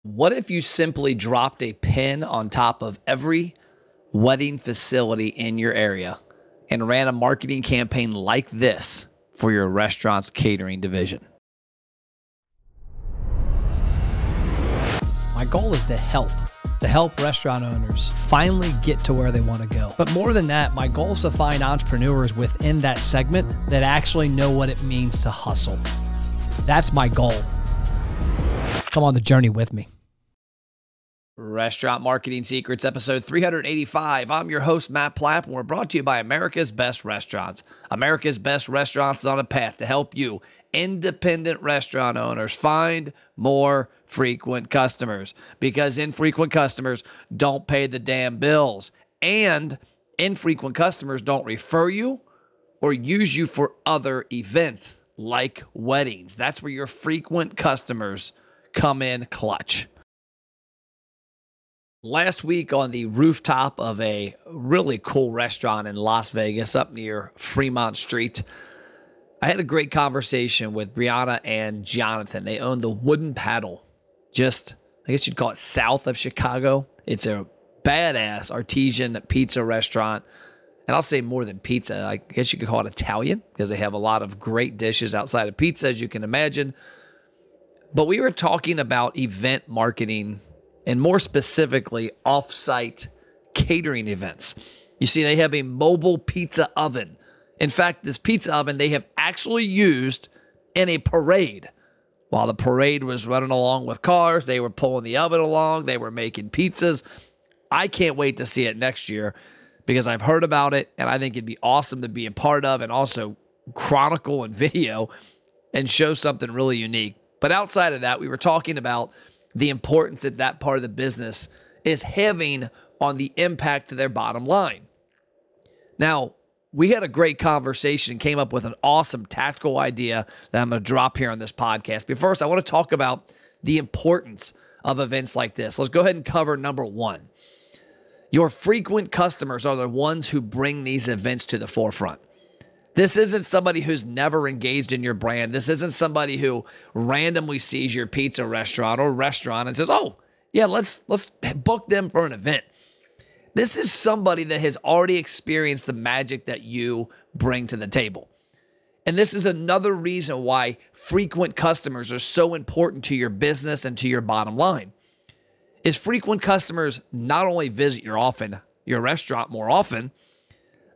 What if you simply dropped a pin on top of every wedding facility in your area and ran a marketing campaign like this for your restaurant's catering division? My goal is to help restaurant owners finally get to where they want to go. But more than that, my goal is to find entrepreneurs within that segment that actually know what it means to hustle. That's my goal. Come on the journey with me. Restaurant Marketing Secrets, episode 385. I'm your host, Matt Plapp, and we're brought to you by America's Best Restaurants. America's Best Restaurants is on a path to help you, independent restaurant owners, find more frequent customers, because infrequent customers don't pay the damn bills, and infrequent customers don't refer you or use you for other events like weddings. That's where your frequent customers come in clutch. Last week on the rooftop of a really cool restaurant in Las Vegas up near Fremont Street, I had a great conversation with Brianna and Jonathan. They own the Wooden Paddle, just, I guess you'd call it south of Chicago. It's a badass artisan pizza restaurant. And I'll say more than pizza. I guess you could call it Italian because they have a lot of great dishes outside of pizza, as you can imagine. But we were talking about event marketing and more specifically, off-site catering events. You see, they have a mobile pizza oven. In fact, this pizza oven they have actually used in a parade. While the parade was running along with cars, they were pulling the oven along, they were making pizzas. I can't wait to see it next year because I've heard about it, and I think it'd be awesome to be a part of and also chronicle and video and show something really unique. But outside of that, we were talking about the importance that part of the business is having on the impact to their bottom line. Now, we had a great conversation, came up with an awesome tactical idea that I'm going to drop here on this podcast. But first, I want to talk about the importance of events like this. Let's go ahead and cover number one. Your frequent customers are the ones who bring these events to the forefront. This isn't somebody who's never engaged in your brand. This isn't somebody who randomly sees your pizza restaurant or restaurant and says, oh, yeah, let's book them for an event. This is somebody that has already experienced the magic that you bring to the table. And this is another reason why frequent customers are so important to your business and to your bottom line. Is frequent customers not only visit your restaurant more often,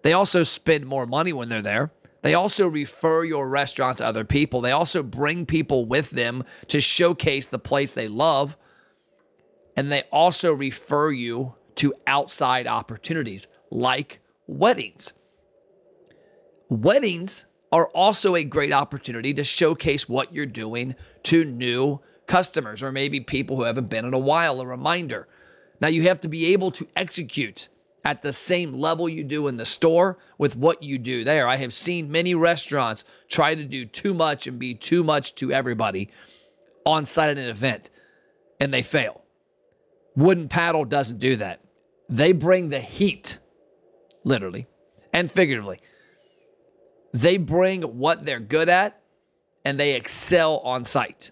they also spend more money when they're there. They also refer your restaurant to other people. They also bring people with them to showcase the place they love. And they also refer you to outside opportunities like weddings. Weddings are also a great opportunity to showcase what you're doing to new customers or maybe people who haven't been in a while, a reminder. Now, you have to be able to execute at the same level you do in the store with what you do there. I have seen many restaurants try to do too much and be too much to everybody on site at an event, and they fail. Wooden Paddle doesn't do that. They bring the heat, literally and figuratively. They bring what they're good at, and they excel on site.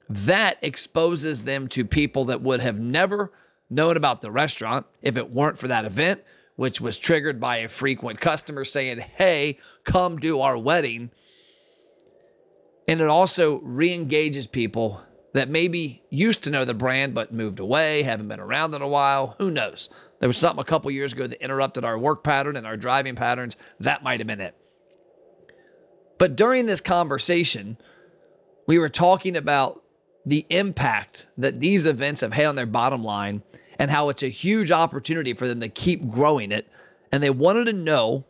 That exposes them to people that would have never known about the restaurant if it weren't for that event, which was triggered by a frequent customer saying, hey, come do our wedding. And it also re-engages people that maybe used to know the brand but moved away, haven't been around in a while. Who knows? There was something a couple years ago that interrupted our work pattern and our driving patterns. That might have been it. But during this conversation, we were talking about the impact that these events have had on their bottom line and how it's a huge opportunity for them to keep growing it. And they wanted to know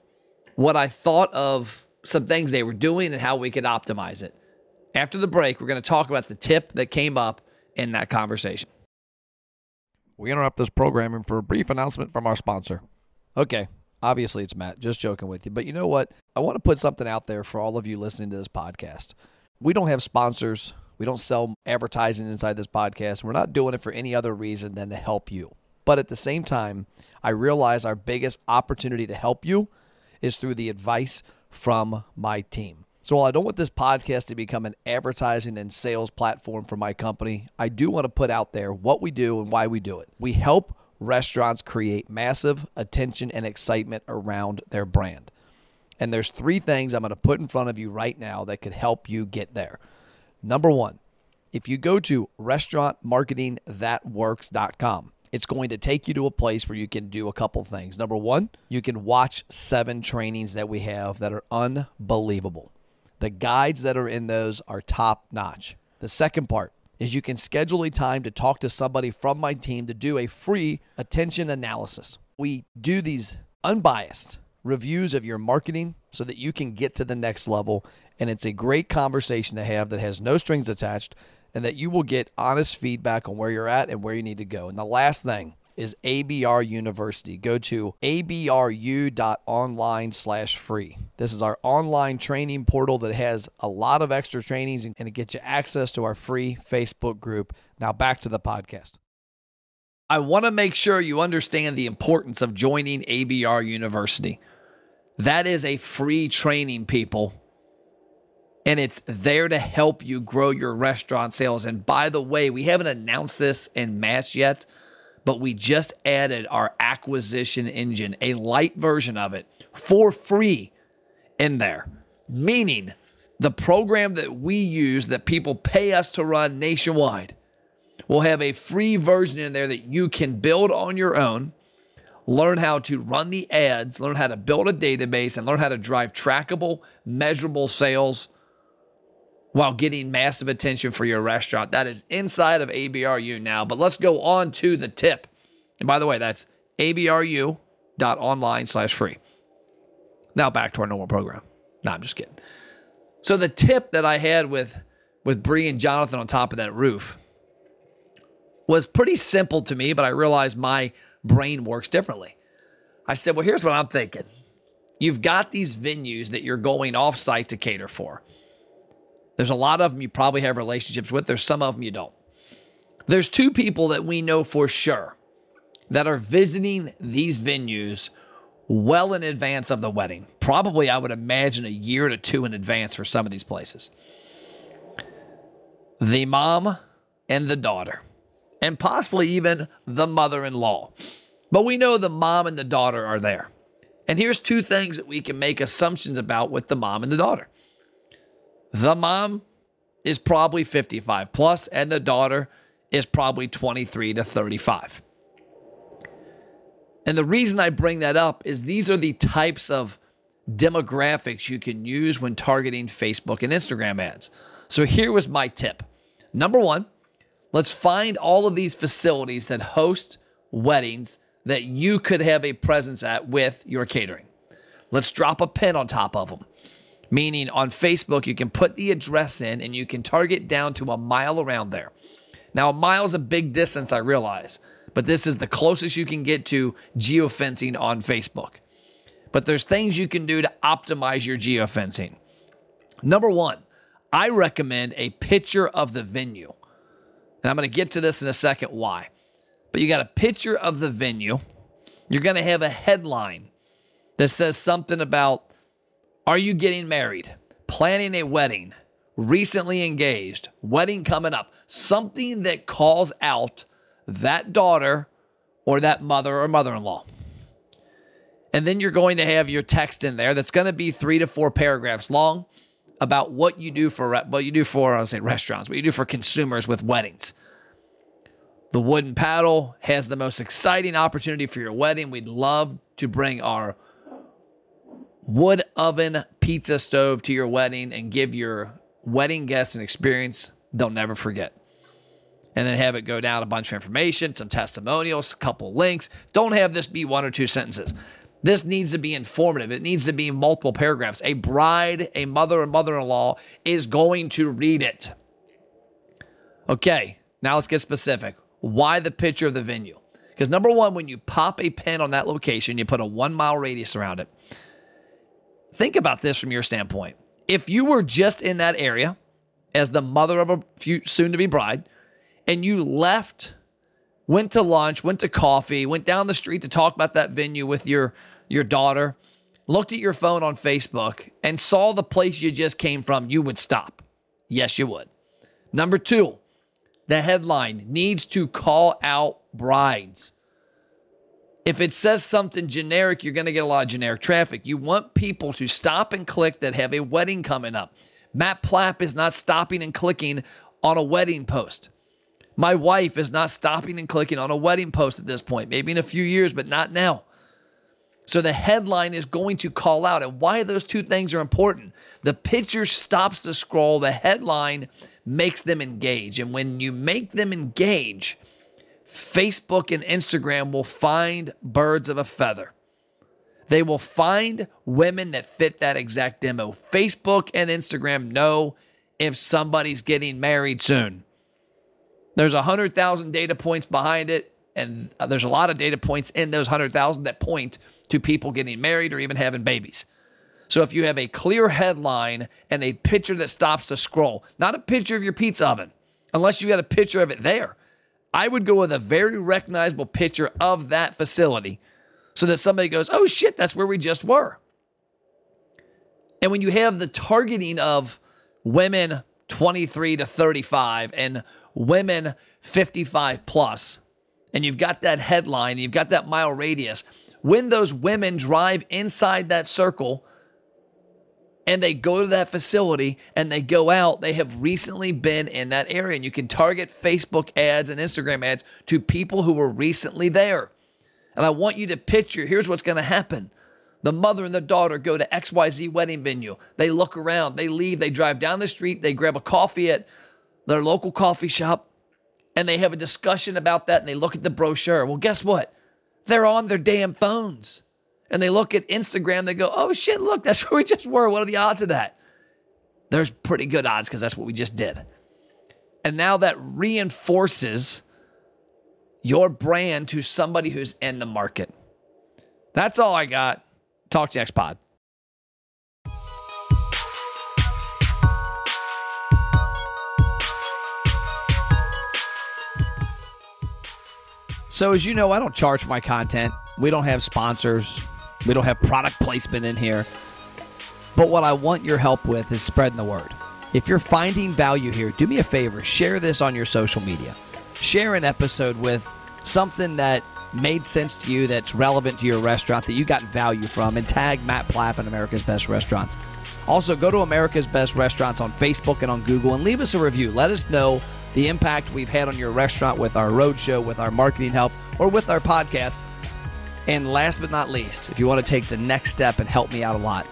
what I thought of some things they were doing and how we could optimize it. After the break, we're going to talk about the tip that came up in that conversation. We interrupt this programming for a brief announcement from our sponsor. Okay, obviously it's Matt, just joking with you. But you know what? I want to put something out there for all of you listening to this podcast. We don't have sponsors. We don't sell advertising inside this podcast. We're not doing it for any other reason than to help you. But at the same time, I realize our biggest opportunity to help you is through the advice from my team. So while I don't want this podcast to become an advertising and sales platform for my company, I do want to put out there what we do and why we do it. We help restaurants create massive attention and excitement around their brand. And there's 3 things I'm going to put in front of you right now that could help you get there. Number 1, if you go to restaurantmarketingthatworks.com, it's going to take you to a place where you can do a couple things. Number 1, you can watch 7 trainings that we have that are unbelievable. The guides that are in those are top notch. The second part is you can schedule a time to talk to somebody from my team to do a free attention analysis. We do these unbiased reviews of your marketing so that you can get to the next level. And it's a great conversation to have that has no strings attached and that you will get honest feedback on where you're at and where you need to go. And the last thing is ABR University. Go to abru.online/free. This is our online training portal that has a lot of extra trainings and it gets you access to our free Facebook group. Now back to the podcast. I want to make sure you understand the importance of joining ABR University. That is a free training, people. And it's there to help you grow your restaurant sales. And by the way, we haven't announced this en masse yet, but we just added our acquisition engine, a light version of it, for free in there. Meaning the program that we use that people pay us to run nationwide will have a free version in there that you can build on your own, learn how to run the ads, learn how to build a database, and learn how to drive trackable, measurable sales while getting massive attention for your restaurant. That is inside of ABRU now. But let's go on to the tip. And by the way, that's abru.online/free. Now back to our normal program. No, I'm just kidding. So the tip that I had with Bree and Jonathan on top of that roof was pretty simple to me, but I realized my brain works differently. I said, well, here's what I'm thinking. You've got these venues that you're going off-site to cater for. There's a lot of them you probably have relationships with. There's some of them you don't. There's 2 people that we know for sure that are visiting these venues well in advance of the wedding. Probably, I would imagine, a year to 2 in advance for some of these places. The mom and the daughter, and possibly even the mother-in-law. But we know the mom and the daughter are there. And here's 2 things that we can make assumptions about with the mom and the daughter. The mom is probably 55 plus, and the daughter is probably 23 to 35. And the reason I bring that up is these are the types of demographics you can use when targeting Facebook and Instagram ads. So here was my tip. Number 1, let's find all of these facilities that host weddings that you could have a presence at with your catering. Let's drop a pin on top of them. Meaning on Facebook, you can put the address in and you can target down to a mile around there. Now, a mile is a big distance, I realize, but this is the closest you can get to geofencing on Facebook. But there's things you can do to optimize your geofencing. Number 1, I recommend a picture of the venue. And I'm going to get to this in a second why. But you got a picture of the venue. You're going to have a headline that says something about, are you getting married? Planning a wedding? Recently engaged? Wedding coming up? Something that calls out that daughter or that mother or mother-in-law. And then you're going to have your text in there that's going to be 3 to 4 paragraphs long about what you do for restaurants, what you do for consumers with weddings. The Wooden Paddle has the most exciting opportunity for your wedding. We'd love to bring our wood oven pizza stove to your wedding and give your wedding guests an experience they'll never forget. And then have it go down a bunch of information, some testimonials, a couple links. Don't have this be 1 or 2 sentences. This needs to be informative. It needs to be multiple paragraphs. A bride, a mother, or mother-in-law is going to read it. Okay, now let's get specific. Why the picture of the venue? Because number 1, when you pop a pin on that location, you put a 1-mile radius around it. Think about this from your standpoint. If you were just in that area as the mother of a soon-to-be bride, and you left, went to lunch, went to coffee, went down the street to talk about that venue with your daughter, looked at your phone on Facebook and saw the place you just came from, you would stop. Yes, you would. Number 2, the headline needs to call out brides. If it says something generic, you're going to get a lot of generic traffic. You want people to stop and click that have a wedding coming up. Matt Plapp is not stopping and clicking on a wedding post. My wife is not stopping and clicking on a wedding post at this point, maybe in a few years, but not now. So the headline is going to call out. And why those two things are important. The picture stops the scroll. The headline makes them engage. And when you make them engage, Facebook and Instagram will find birds of a feather. They will find women that fit that exact demo. Facebook and Instagram know if somebody's getting married soon. There's 100,000 data points behind it, and there's a lot of data points in those 100,000 that point to people getting married or even having babies. So if you have a clear headline and a picture that stops the scroll, not a picture of your pizza oven, unless you got a picture of it there, I would go with a very recognizable picture of that facility so that somebody goes, oh shit, that's where we just were. And when you have the targeting of women 23 to 35 and women 55 plus, and you've got that headline, you've got that mile radius, when those women drive inside that circle and they go to that facility and they go out, they have recently been in that area. And you can target Facebook ads and Instagram ads to people who were recently there. And I want you to picture, here's what's going to happen. The mother and the daughter go to XYZ wedding venue. They look around, they leave, they drive down the street, they grab a coffee at their local coffee shop, and they have a discussion about that, and they look at the brochure. Well, guess what? They're on their damn phones. And they look at Instagram, they go, oh shit, look, that's where we just were. What are the odds of that? There's pretty good odds because that's what we just did. And now that reinforces your brand to somebody who's in the market. That's all I got. Talk to you next pod. So as you know, I don't charge for my content. We don't have sponsors. We don't have product placement in here. But what I want your help with is spreading the word. If you're finding value here, do me a favor. Share this on your social media. Share an episode with something that made sense to you, that's relevant to your restaurant, that you got value from, and tag Matt Plapp and America's Best Restaurants. Also, go to America's Best Restaurants on Facebook and on Google and leave us a review. Let us know the impact we've had on your restaurant with our roadshow, with our marketing help, or with our podcast. And last but not least, if you want to take the next step and help me out a lot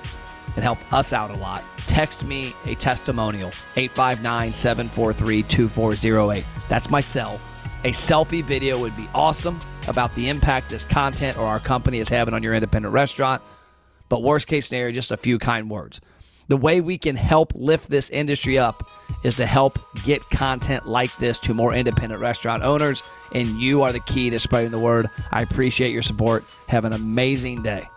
and help us out a lot, text me a testimonial, 859-743-2408. That's my cell. A selfie video would be awesome about the impact this content or our company is having on your independent restaurant. But worst case scenario, just a few kind words. The way we can help lift this industry up is to help get content like this to more independent restaurant owners, and you are the key to spreading the word. I appreciate your support. Have an amazing day.